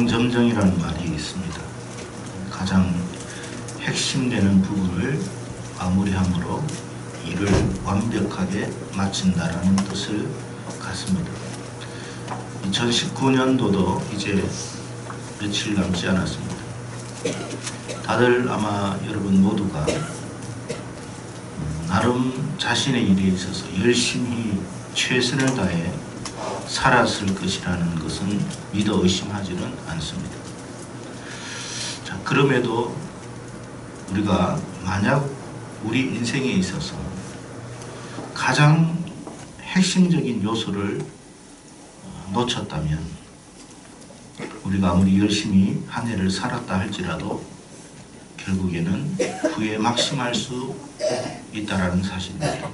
일방점정이라는 말이 있습니다. 가장 핵심되는 부분을 마무리함으로 일을 완벽하게 마친다라는 뜻을 갖습니다. 2019년도도 이제 며칠 남지 않았습니다. 다들 아마 여러분 모두가 나름 자신의 일에 있어서 열심히 최선을 다해 살았을 것이라는 것은 믿어 의심하지는 않습니다. 자, 그럼에도 우리가 만약 우리 인생에 있어서 가장 핵심적인 요소를 놓쳤다면 우리가 아무리 열심히 한 해를 살았다 할지라도 결국에는 후회에 막심할 수 있다라는 사실입니다.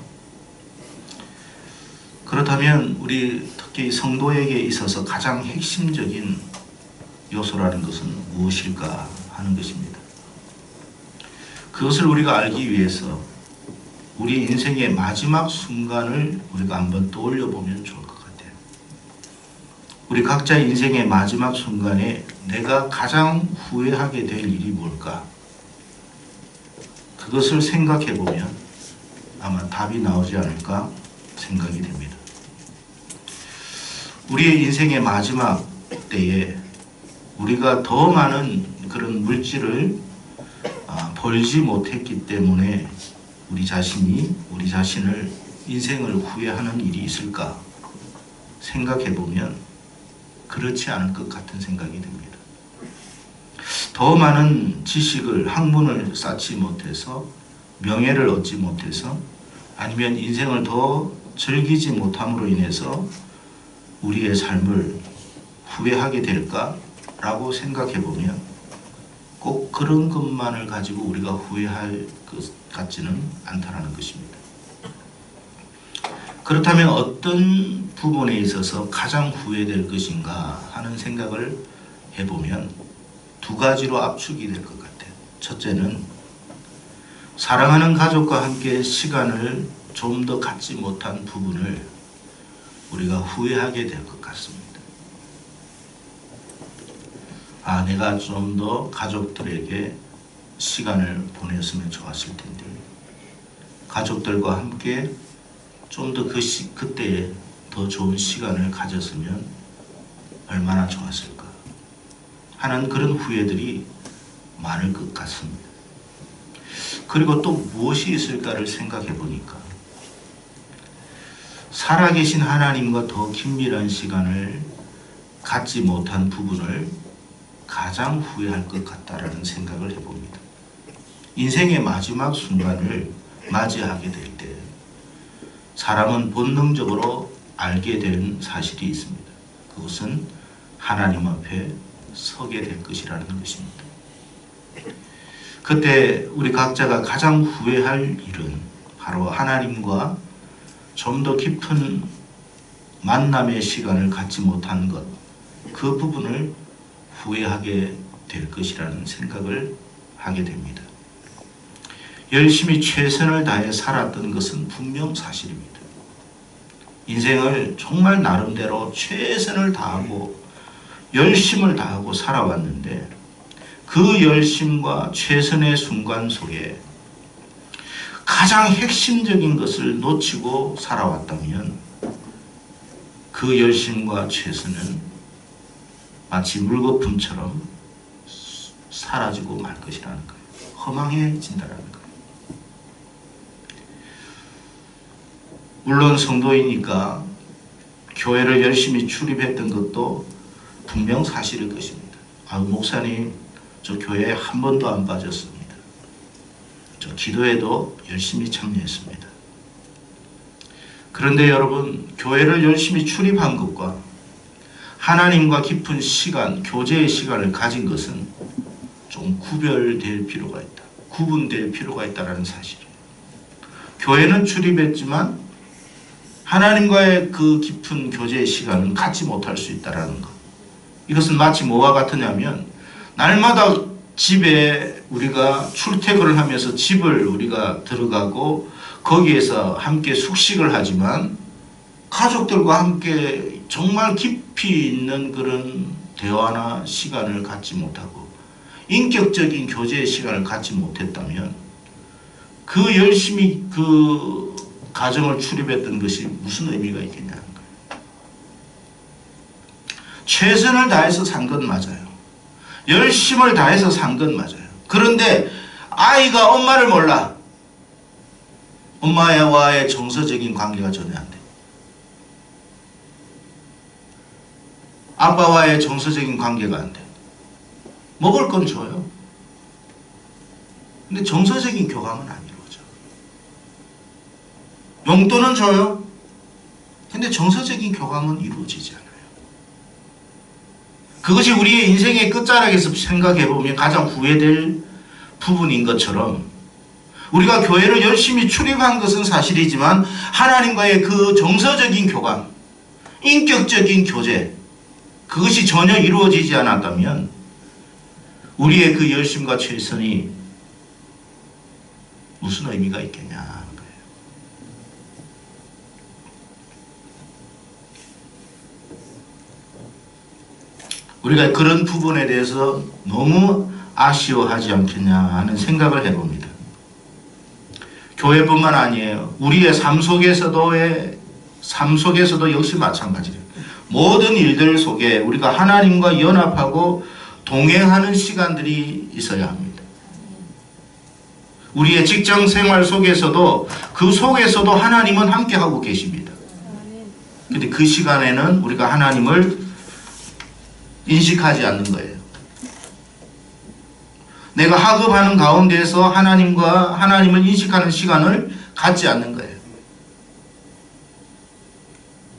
그렇다면 우리 특히 성도에게 있어서 가장 핵심적인 요소라는 것은 무엇일까 하는 것입니다. 그것을 우리가 알기 위해서 우리 인생의 마지막 순간을 우리가 한번 떠올려 보면 좋을 것 같아요. 우리 각자의 인생의 마지막 순간에 내가 가장 후회하게 될 일이 뭘까? 그것을 생각해 보면 아마 답이 나오지 않을까 생각이 됩니다. 우리의 인생의 마지막 때에 우리가 더 많은 그런 물질을 벌지 못했기 때문에 우리 자신을 인생을 후회하는 일이 있을까 생각해 보면 그렇지 않을 것 같은 생각이 듭니다. 더 많은 지식을, 학문을 쌓지 못해서, 명예를 얻지 못해서, 아니면 인생을 더 즐기지 못함으로 인해서 우리의 삶을 후회하게 될까라고 생각해 보면 꼭 그런 것만을 가지고 우리가 후회할 것 같지는 않다는 것입니다. 그렇다면 어떤 부분에 있어서 가장 후회될 것인가 하는 생각을 해보면 두 가지로 압축이 될 것 같아요. 첫째는 사랑하는 가족과 함께 시간을 좀 더 갖지 못한 부분을 우리가 후회하게 될 것 같습니다. 내가 좀 더 가족들에게 시간을 보냈으면 좋았을 텐데, 가족들과 함께 좀 더 그때에 더 좋은 시간을 가졌으면 얼마나 좋았을까 하는 그런 후회들이 많을 것 같습니다. 그리고 또 무엇이 있을까를 생각해 보니까 살아계신 하나님과 더 긴밀한 시간을 갖지 못한 부분을 가장 후회할 것 같다라는 생각을 해봅니다. 인생의 마지막 순간을 맞이하게 될 때 사람은 본능적으로 알게 된 사실이 있습니다. 그것은 하나님 앞에 서게 될 것이라는 것입니다. 그때 우리 각자가 가장 후회할 일은 바로 하나님과 좀 더 깊은 만남의 시간을 갖지 못한 것, 그 부분을 후회하게 될 것이라는 생각을 하게 됩니다. 열심히 최선을 다해 살았던 것은 분명 사실입니다. 인생을 정말 나름대로 최선을 다하고 열심을 다하고 살아왔는데 그 열심과 최선의 순간 속에 가장 핵심적인 것을 놓치고 살아왔다면 그 열심과 최선은 마치 물거품처럼 사라지고 말 것이라는 거예요. 허망해진다는 거예요. 물론 성도이니까 교회를 열심히 출입했던 것도 분명 사실일 것입니다. 목사님, 저 교회에 한 번도 안 빠졌습니다. 저 기도에도 열심히 참여했습니다. 그런데 여러분, 교회를 열심히 출입한 것과 하나님과 깊은 시간, 교제의 시간을 가진 것은 좀 구별될 필요가 있다. 구분될 필요가 있다는 사실이에요. 교회는 출입했지만 하나님과의 그 깊은 교제의 시간은 갖지 못할 수 있다는 것. 이것은 마치 뭐와 같으냐면 날마다 집에 우리가 출퇴근을 하면서 집을 우리가 들어가고 거기에서 함께 숙식을 하지만 가족들과 함께 정말 깊이 있는 그런 대화나 시간을 갖지 못하고 인격적인 교제의 시간을 갖지 못했다면 그 열심히 그 가정을 출입했던 것이 무슨 의미가 있겠냐는 거예요. 최선을 다해서 산 건 맞아요. 열심을 다해서 산 건 맞아요. 그런데 아이가 엄마를 몰라. 엄마와의 정서적인 관계가 전혀 안 돼. 아빠와의 정서적인 관계가 안 돼. 먹을 건 줘요. 근데 정서적인 교감은 안 이루어져. 용돈은 줘요. 근데 정서적인 교감은 이루어지지 않아요. 그것이 우리의 인생의 끝자락에서 생각해보면 가장 후회될 부분인 것처럼 우리가 교회를 열심히 출입한 것은 사실이지만 하나님과의 그 정서적인 교감, 인격적인 교제, 그것이 전혀 이루어지지 않았다면 우리의 그 열심과 최선이 무슨 의미가 있겠냐 하는 거예요. 우리가 그런 부분에 대해서 너무 아쉬워하지 않겠냐 하는 생각을 해봅니다. 교회뿐만 아니에요. 우리의 삶 속에서도 역시 마찬가지예요. 모든 일들 속에 우리가 하나님과 연합하고 동행하는 시간들이 있어야 합니다. 우리의 직장 생활 속에서도 그 속에서도 하나님은 함께하고 계십니다. 그런데 그 시간에는 우리가 하나님을 인식하지 않는 거예요. 내가 학업하는 가운데서 하나님을 인식하는 시간을 갖지 않는 거예요.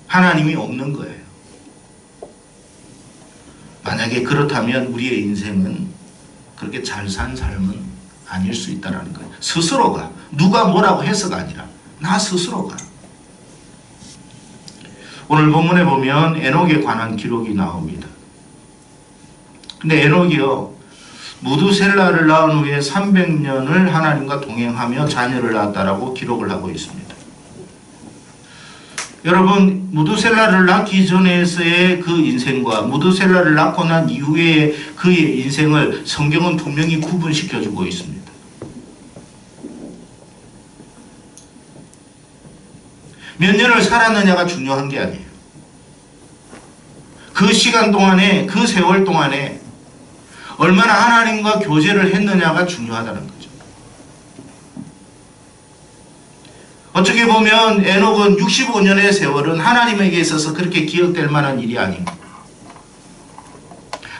하나님이 없는 거예요. 만약에 그렇다면 우리의 인생은 그렇게 잘 산 삶은 아닐 수 있다는 거예요. 스스로가 누가 뭐라고 해서가 아니라 나 스스로가. 오늘 본문에 보면 에녹에 관한 기록이 나옵니다. 근데 에녹이요, 무두셀라를 낳은 후에 300년을 하나님과 동행하며 자녀를 낳았다라고 기록을 하고 있습니다. 여러분, 무두셀라를 낳기 전에서의 그 인생과 무두셀라를 낳고 난 이후의 그의 인생을 성경은 분명히 구분시켜주고 있습니다. 몇 년을 살았느냐가 중요한 게 아니에요. 그 시간 동안에, 그 세월 동안에 얼마나 하나님과 교제를 했느냐가 중요하다는 거죠. 어떻게 보면 에녹은 65년의 세월은 하나님에게 있어서 그렇게 기억될 만한 일이 아닙니다.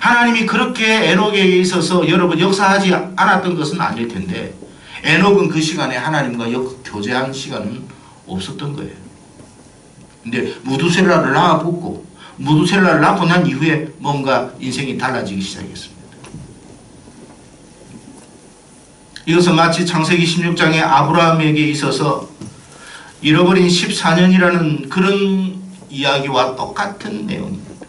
하나님이 그렇게 에녹에게 있어서 여러분 역사하지 않았던 것은 아닐 텐데 에녹은 그 시간에 하나님과 교제한 시간은 없었던 거예요. 근데 무두셀라를 낳아보고 무두셀라를 낳고 난 이후에 뭔가 인생이 달라지기 시작했습니다. 이것은 마치 창세기 16장의 아브라함에게 있어서 잃어버린 14년이라는 그런 이야기와 똑같은 내용입니다.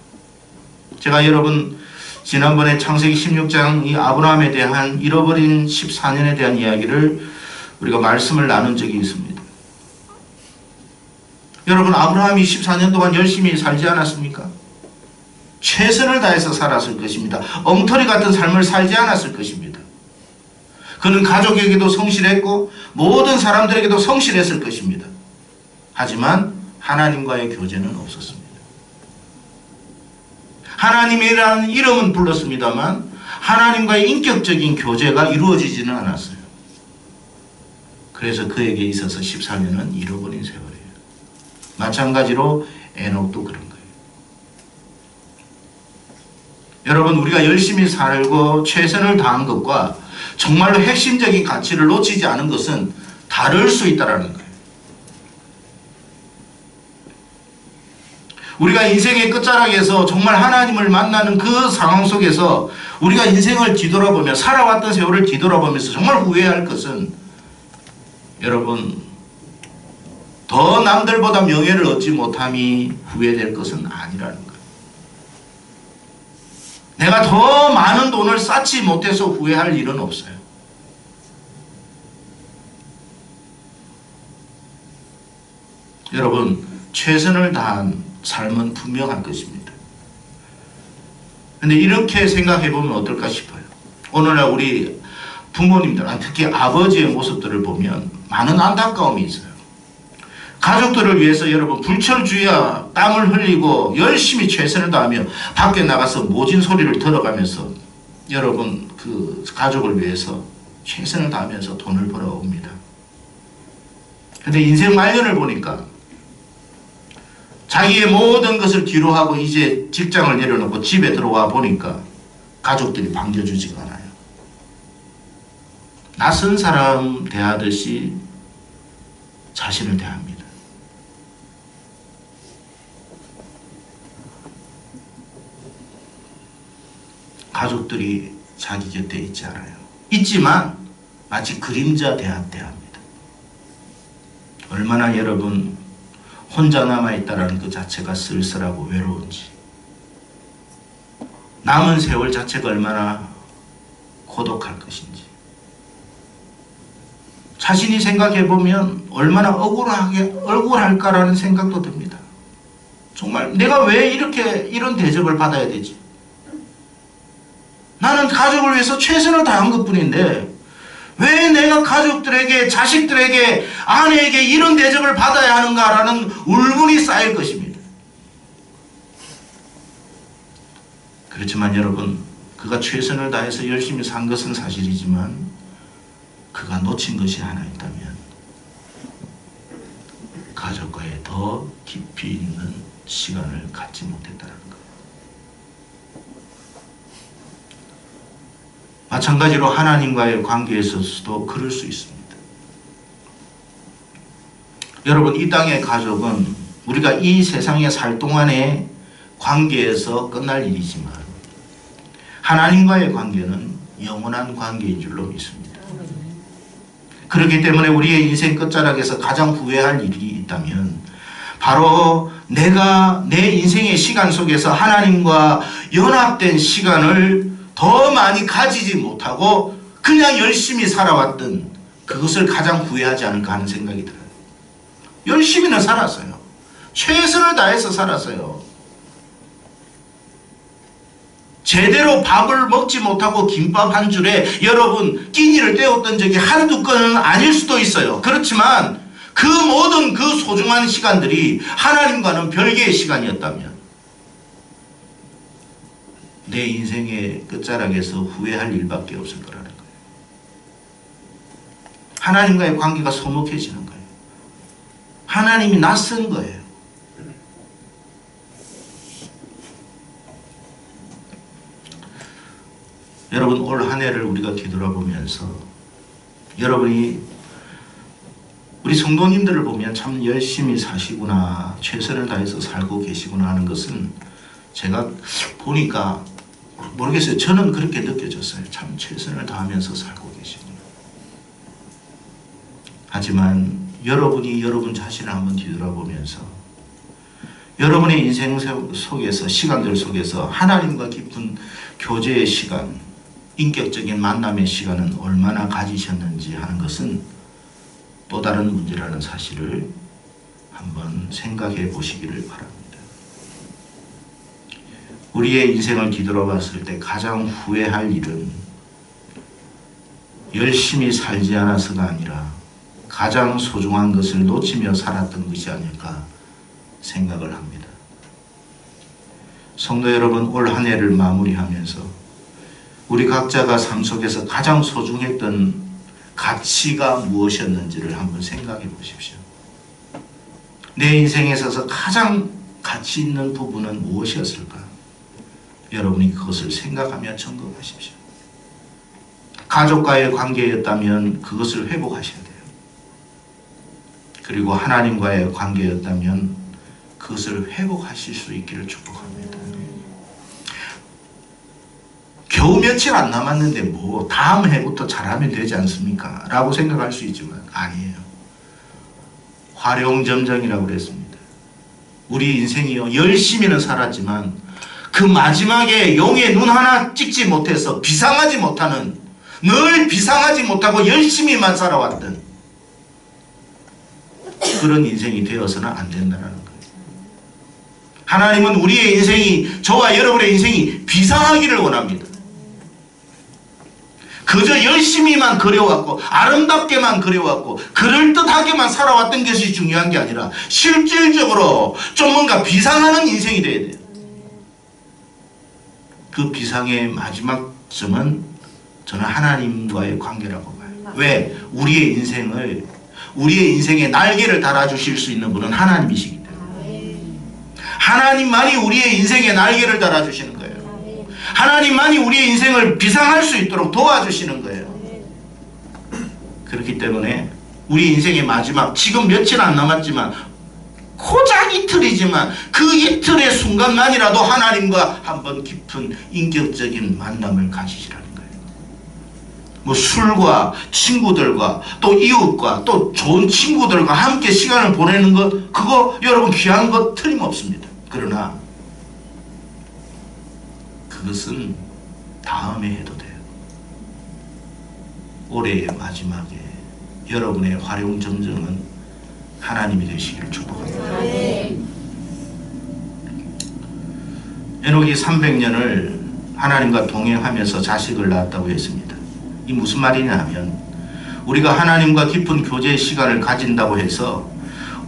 제가 여러분 지난번에 창세기 16장 이 아브라함에 대한 잃어버린 14년에 대한 이야기를 우리가 말씀을 나눈 적이 있습니다. 여러분, 아브라함이 14년 동안 열심히 살지 않았습니까? 최선을 다해서 살았을 것입니다. 엉터리 같은 삶을 살지 않았을 것입니다. 그는 가족에게도 성실했고 모든 사람들에게도 성실했을 것입니다. 하지만 하나님과의 교제는 없었습니다. 하나님이라는 이름은 불렀습니다만 하나님과의 인격적인 교제가 이루어지지는 않았어요. 그래서 그에게 있어서 14년은 잃어버린 세월이에요. 마찬가지로 에녹도 그런 거예요. 여러분, 우리가 열심히 살고 최선을 다한 것과 정말로 핵심적인 가치를 놓치지 않은 것은 다를 수 있다는 거예요. 우리가 인생의 끝자락에서 정말 하나님을 만나는 그 상황 속에서 우리가 인생을 뒤돌아보며 살아왔던 세월을 뒤돌아보면서 정말 후회할 것은 여러분, 더 남들보다 명예를 얻지 못함이 후회될 것은 아니라는 거예요. 내가 더 많은 돈을 쌓지 못해서 후회할 일은 없어요. 여러분, 최선을 다한 삶은 분명한 것입니다. 근데 이렇게 생각해 보면 어떨까 싶어요. 오늘날 우리 부모님들, 특히 아버지의 모습들을 보면 많은 안타까움이 있어요. 가족들을 위해서 여러분 불철주야 땀을 흘리고 열심히 최선을 다하며 밖에 나가서 모진 소리를 들어가면서 여러분 그 가족을 위해서 최선을 다하면서 돈을 벌어옵니다. 근데 인생 말년을 보니까 자기의 모든 것을 뒤로 하고 이제 직장을 내려놓고 집에 들어와 보니까 가족들이 반겨주지가 않아요. 낯선 사람 대하듯이 자신을 대합니다. 가족들이 자기 곁에 있지 않아요. 있지만 마치 그림자 대합니다. 얼마나 여러분 혼자 남아있다는 그 자체가 쓸쓸하고 외로운지, 남은 세월 자체가 얼마나 고독할 것인지 자신이 생각해보면 얼마나 억울할까라는 생각도 듭니다. 정말 내가 왜 이런 대접을 받아야 되지? 나는 가족을 위해서 최선을 다한 것뿐인데 왜 내가 가족들에게, 자식들에게, 아내에게 이런 대접을 받아야 하는가라는 울분이 쌓일 것입니다. 그렇지만 여러분, 그가 최선을 다해서 열심히 산 것은 사실이지만 그가 놓친 것이 하나 있다면 가족과의 더 깊이 있는 시간을 갖지 못했다는 것. 마찬가지로 하나님과의 관계에 있어서도 그럴 수 있습니다. 여러분, 이 땅의 가족은 우리가 이 세상에 살 동안의 관계에서 끝날 일이지만 하나님과의 관계는 영원한 관계인 줄로 믿습니다. 그렇기 때문에 우리의 인생 끝자락에서 가장 후회할 일이 있다면 바로 내가 내 인생의 시간 속에서 하나님과 연합된 시간을 더 많이 가지지 못하고 그냥 열심히 살아왔던 그것을 가장 후회하지 않을까 하는 생각이 들어요. 열심히는 살았어요. 최선을 다해서 살았어요. 제대로 밥을 먹지 못하고 김밥 한 줄에 여러분 끼니를 때웠던 적이 한두 건은 아닐 수도 있어요. 그렇지만 그 모든 그 소중한 시간들이 하나님과는 별개의 시간이었다면 내 인생의 끝자락에서 후회할 일밖에 없을 거라는 거예요. 하나님과의 관계가 소목해지는 거예요. 하나님이 낯선 거예요. 여러분, 올 한 해를 우리가 뒤돌아보면서 여러분이 우리 성도님들을 보면 참 열심히 사시구나, 최선을 다해서 살고 계시구나 하는 것은 제가 보니까 모르겠어요. 저는 그렇게 느껴졌어요. 참 최선을 다하면서 살고 계시구나. 하지만 여러분이 여러분 자신을 한번 뒤돌아보면서 여러분의 인생 속에서, 시간들 속에서 하나님과 깊은 교제의 시간, 인격적인 만남의 시간은 얼마나 가지셨는지 하는 것은 또 다른 문제라는 사실을 한번 생각해 보시기를 바랍니다. 우리의 인생을 뒤돌아봤을 때 가장 후회할 일은 열심히 살지 않아서가 아니라 가장 소중한 것을 놓치며 살았던 것이 아닐까 생각을 합니다. 성도 여러분, 올 한 해를 마무리하면서 우리 각자가 삶 속에서 가장 소중했던 가치가 무엇이었는지를 한번 생각해 보십시오. 내 인생에 있어서 가장 가치 있는 부분은 무엇이었을까? 여러분이 그것을 생각하며 점검하십시오. 가족과의 관계였다면 그것을 회복하셔야 돼요. 그리고 하나님과의 관계였다면 그것을 회복하실 수 있기를 축복합니다. 겨우 며칠 안 남았는데 뭐 다음 해부터 잘하면 되지 않습니까? 라고 생각할 수 있지만 아니에요. 화룡점정이라고 그랬습니다. 우리 인생이요, 열심히는 살았지만 그 마지막에 용의 눈 하나 찍지 못해서 비상하지 못하는, 늘 비상하지 못하고 열심히만 살아왔던 그런 인생이 되어서는 안 된다는 거예요. 하나님은 우리의 인생이, 저와 여러분의 인생이 비상하기를 원합니다. 그저 열심히만 그려왔고 아름답게만 그려왔고 그럴듯하게만 살아왔던 것이 중요한 게 아니라 실질적으로 좀 뭔가 비상하는 인생이 돼야 돼요. 그 비상의 마지막 점은 저는 하나님과의 관계라고 봐요. 왜? 우리의 인생에 날개를 달아주실 수 있는 분은 하나님이시기 때문에. 하나님만이 우리의 인생에 날개를 달아주시는 거예요. 하나님만이 우리의 인생을 비상할 수 있도록 도와주시는 거예요. 그렇기 때문에 우리 인생의 마지막, 지금 며칠 안 남았지만 고작 이틀이지만 그 이틀의 순간만이라도 하나님과 한번 깊은 인격적인 만남을 가지시라는 거예요. 뭐 술과 친구들과 또 이웃과 또 좋은 친구들과 함께 시간을 보내는 것, 그거 여러분 귀한 것 틀림없습니다. 그러나 그것은 다음에 해도 돼요. 올해의 마지막에 여러분의 활용점정은 하나님이 되시기를 축복합니다. 에녹이 300년을 하나님과 동행하면서 자식을 낳았다고 했습니다. 이 무슨 말이냐면 우리가 하나님과 깊은 교제의 시간을 가진다고 해서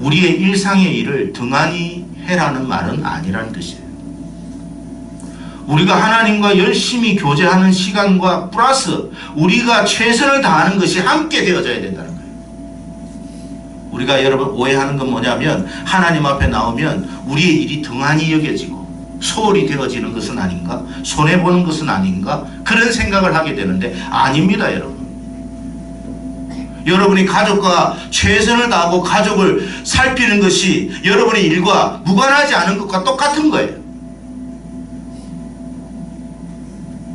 우리의 일상의 일을 등한히 해라는 말은 아니라는 뜻이에요. 우리가 하나님과 열심히 교제하는 시간과 플러스 우리가 최선을 다하는 것이 함께 되어져야 된다는 거예요. 우리가 여러분 오해하는 건 뭐냐면 하나님 앞에 나오면 우리의 일이 등한히 여겨지고 소홀히 되어지는 것은 아닌가? 손해보는 것은 아닌가? 그런 생각을 하게 되는데 아닙니다, 여러분. 여러분이 가족과 최선을 다하고 가족을 살피는 것이 여러분의 일과 무관하지 않은 것과 똑같은 거예요.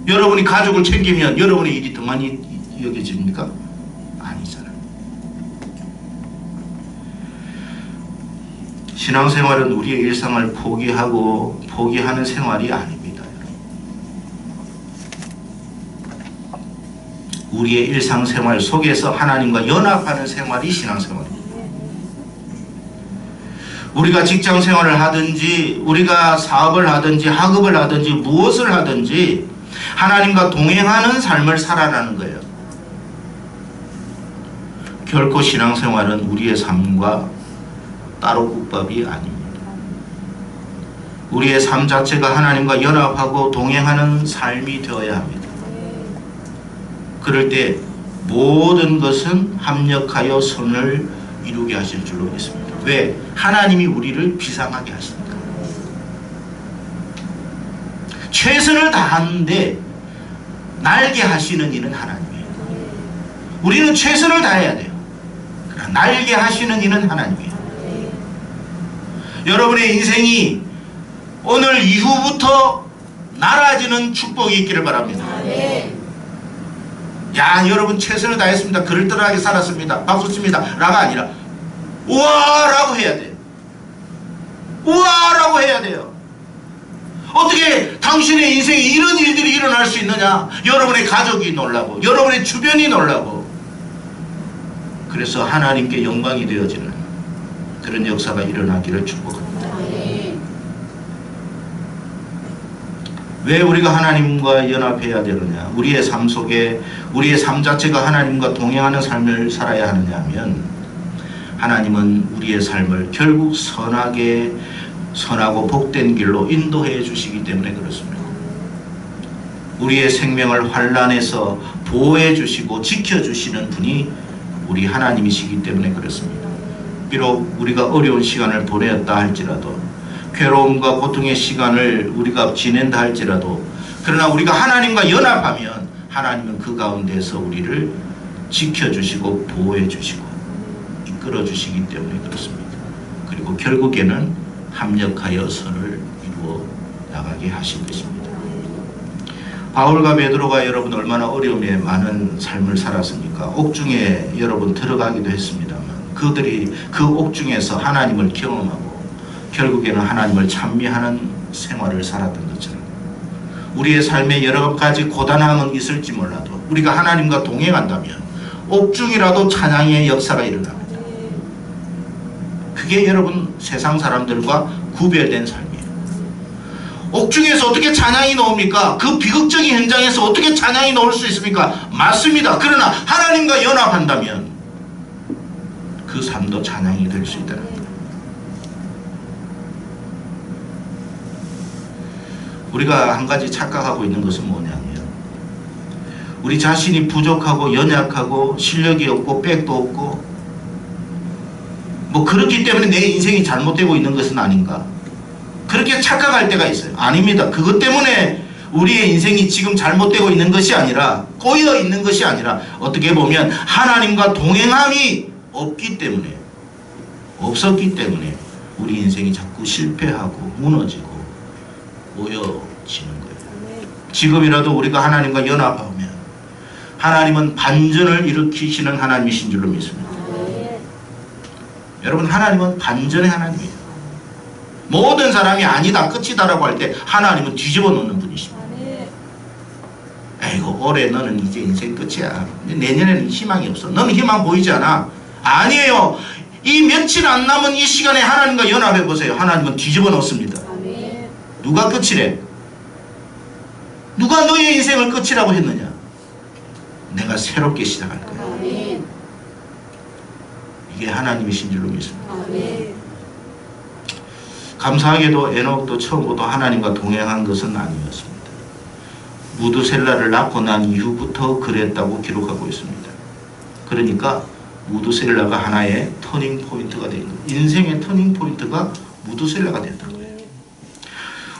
여러분이 가족을 챙기면 여러분의 일이 등한히 여겨집니까? 아니잖아요. 신앙생활은 우리의 일상을 포기하는 생활이 아닙니다. 우리의 일상생활 속에서 하나님과 연합하는 생활이 신앙생활입니다. 우리가 직장생활을 하든지 우리가 사업을 하든지 학업을 하든지 무엇을 하든지 하나님과 동행하는 삶을 살아가는 거예요. 결코 신앙생활은 우리의 삶과 따로 국밥이 아닙니다. 우리의 삶 자체가 하나님과 연합하고 동행하는 삶이 되어야 합니다. 그럴 때 모든 것은 합력하여 선을 이루게 하실 줄로 믿습니다. 왜? 하나님이 우리를 비상하게 하십니다. 최선을 다하는데 날게 하시는 이는 하나님이에요. 우리는 최선을 다해야 돼요. 그러나 날게 하시는 이는 하나님이에요. 여러분의 인생이 오늘 이후부터 날아지는 축복이 있기를 바랍니다. 야, 여러분 최선을 다했습니다. 그럴듯하게 살았습니다. 박수 칩니다. 라가 아니라 우와! 라고 해야 돼요. 우와! 라고 해야 돼요. 어떻게 당신의 인생에 이런 일들이 일어날 수 있느냐? 여러분의 가족이 놀라고 여러분의 주변이 놀라고 그래서 하나님께 영광이 되어지는 그런 역사가 일어나기를 축복합니다. 왜 우리가 하나님과 연합해야 되느냐? 우리의 삶 속에 우리의 삶 자체가 하나님과 동행하는 삶을 살아야 하느냐 하면 하나님은 우리의 삶을 결국 선하고 복된 길로 인도해 주시기 때문에 그렇습니다. 우리의 생명을 환난에서 보호해 주시고 지켜 주시는 분이 우리 하나님이시기 때문에 그렇습니다. 비록 우리가 어려운 시간을 보내었다 할지라도 괴로움과 고통의 시간을 우리가 지낸다 할지라도 그러나 우리가 하나님과 연합하면 하나님은 그 가운데서 우리를 지켜주시고 보호해 주시고 이끌어 주시기 때문에 그렇습니다. 그리고 결국에는 합력하여 선을 이루어 나가게 하신 것입니다. 바울과 베드로가 여러분 얼마나 어려움에 많은 삶을 살았습니까? 옥중에 여러분 들어가기도 했습니다만 그들이 그 옥중에서 하나님을 경험하고 결국에는 하나님을 찬미하는 생활을 살았던 것처럼 우리의 삶에 여러 가지 고단함은 있을지 몰라도 우리가 하나님과 동행한다면 옥중이라도 찬양의 역사가 일어납니다. 그게 여러분 세상 사람들과 구별된 삶이에요. 옥중에서 어떻게 찬양이 나옵니까? 그 비극적인 현장에서 어떻게 찬양이 나올 수 있습니까? 맞습니다. 그러나 하나님과 연합한다면 그 삶도 찬양이 될 수 있다는 겁니다. 우리가 한 가지 착각하고 있는 것은 뭐냐면 우리 자신이 부족하고 연약하고 실력이 없고 백도 없고 뭐 그렇기 때문에 내 인생이 잘못되고 있는 것은 아닌가, 그렇게 착각할 때가 있어요. 아닙니다. 그것 때문에 우리의 인생이 지금 잘못되고 있는 것이 아니라, 꼬여 있는 것이 아니라, 어떻게 보면 하나님과 동행함이 없기 때문에, 없었기 때문에 우리 인생이 자꾸 실패하고 무너지고 모여지는 거예요. 지금이라도 우리가 하나님과 연합하면 하나님은 반전을 일으키시는 하나님이신 줄로 믿습니다. 여러분, 하나님은 반전의 하나님이에요. 모든 사람이 아니다, 끝이다라고 할 때 하나님은 뒤집어 놓는 분이십니다. 에이고, 올해 너는 이제 인생 끝이야. 내년에는 희망이 없어. 너는 희망 보이지 않아. 아니에요. 이 며칠 안 남은 이 시간에 하나님과 연합해 보세요. 하나님은 뒤집어 놓습니다. 누가 끝이래? 누가 너의 인생을 끝이라고 했느냐? 내가 새롭게 시작할 거야. 이게 하나님이신 줄로 믿습니다. 감사하게도 에녹도 처음부터 하나님과 동행한 것은 아니었습니다. 무두셀라를 낳고 난 이후부터 그랬다고 기록하고 있습니다. 그러니까 무두셀라가 하나의 터닝 포인트가 된 거예요. 인생의 터닝 포인트가 무두셀라가 됐던 거예요.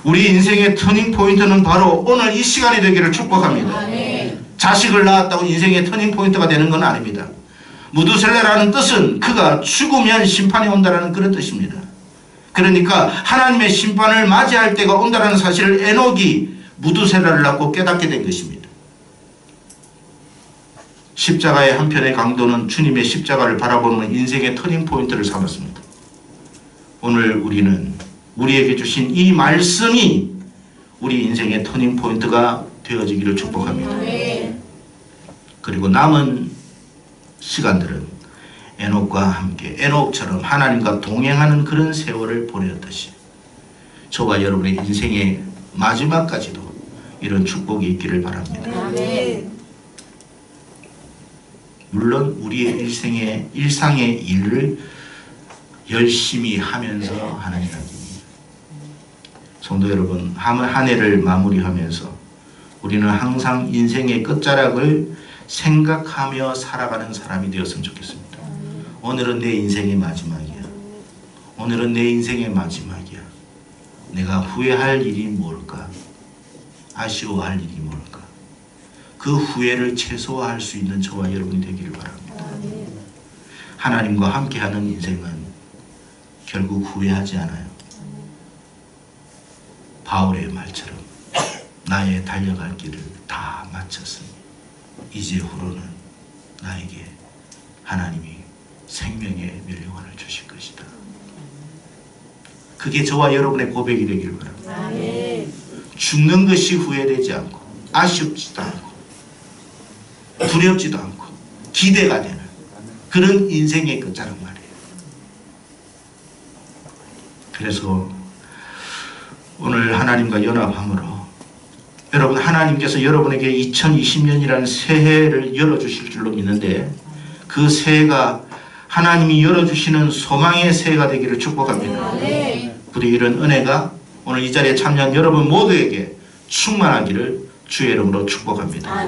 우리 인생의 터닝 포인트는 바로 오늘 이 시간이 되기를 축복합니다. 자식을 낳았다고 인생의 터닝 포인트가 되는 건 아닙니다. 무두셀라라는 뜻은 그가 죽으면 심판이 온다라는 그런 뜻입니다. 그러니까 하나님의 심판을 맞이할 때가 온다라는 사실을 에녹이 무두셀라를 낳고 깨닫게 된 것입니다. 십자가의 한편의 강도는 주님의 십자가를 바라보는 인생의 터닝 포인트를 삼았습니다. 오늘 우리는 우리에게 주신 이 말씀이 우리 인생의 터닝 포인트가 되어지기를 축복합니다. 그리고 남은 시간들은 에녹과 함께 에녹처럼 하나님과 동행하는 그런 세월을 보내었듯이 저와 여러분의 인생의 마지막까지도 이런 축복이 있기를 바랍니다. 물론 우리의 일상의 일을 열심히 하면서 하는 이야기입니다. 성도 여러분, 한 해를 마무리하면서 우리는 항상 인생의 끝자락을 생각하며 살아가는 사람이 되었으면 좋겠습니다. 오늘은 내 인생의 마지막이야. 오늘은 내 인생의 마지막이야. 내가 후회할 일이 뭘까? 아쉬워할 일이 뭘까? 그 후회를 최소화할 수 있는 저와 여러분이 되기를 바랍니다. 하나님과 함께하는 인생은 결국 후회하지 않아요. 바울의 말처럼 나의 달려갈 길을 다 마쳤으니 이제 후로는 나에게 하나님이 생명의 멸류관을 주실 것이다. 그게 저와 여러분의 고백이 되기를 바랍니다. 죽는 것이 후회되지 않고 아쉽지도 않고 두렵지도 않고 기대가 되는 그런 인생의 끝자락 말이에요. 그래서 오늘 하나님과 연합함으로 여러분, 하나님께서 여러분에게 2020년이라는 새해를 열어주실 줄로 믿는데 그 새해가 하나님이 열어주시는 소망의 새해가 되기를 축복합니다. 부디 이런 은혜가 오늘 이 자리에 참여한 여러분 모두에게 충만하기를 주의 이름으로 축복합니다.